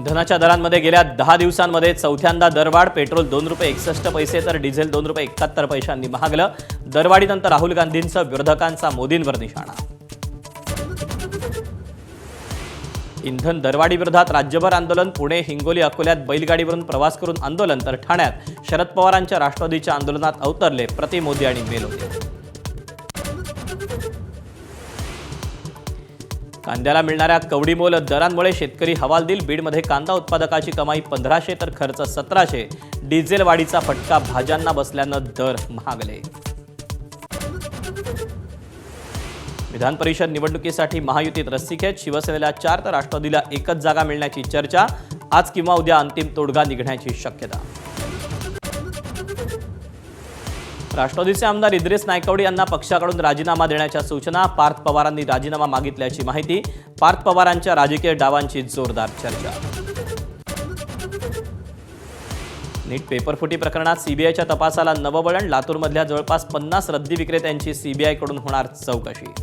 इंधनाच्या दरांमध्ये गेल्या 10 दिवसांमध्ये चौथ्यांदा दरवाढ. पेट्रोल ₹2.61 तर डिझेल ₹2.71 महागलं. दरवाढीनंतर राहुल गांधींचा विरोधकांचा मोदींवर निशाणा. इंधन दरवाढी विरोधात राज्यभर आंदोलन. पुणे, हिंगोली, अकोल्यात बैलगाडीवरून प्रवास करून आंदोलन, तर ठाण्यात शरद पवारांच्या राष्ट्रवादीच्या आंदोलनात अवतरले प्रति मोदी आणि मेलोदी. कांद्याला मिळणाऱ्या कवडीमोल दरांमुळे शेतकरी हवालदिल. बीडमध्ये कांदा उत्पादकाची कमाई 1500 तर खर्च 1700. डिझेल वाढीचा फटका भाज्यांना बसल्यानं दर महागले. विधान परिषद निवडणुकीसाठी महायुतीत रस्सीखेच. शिवसेनेला 4 तर राष्ट्रवादीला 1च जागा मिळण्याची चर्चा. आज किंवा उद्या अंतिम तोडगा निघण्याची शक्यता. राष्ट्रवादीचे आमदार इद्रिस नायकवडी यांना पक्षाकडून राजीनामा देण्याच्या सूचना. पार्थ पवारांनी राजीनामा मागितल्याची माहिती. पार्थ पवारांच्या राजकीय डावांची जोरदार चर्चा. नीट पेपरफुटी प्रकरणात सीबीआयच्या तपासाला नवं वळण. लातूरमधल्या जवळपास 50 रद्दी विक्रेत्यांची सीबीआयकडून होणार चौकशी.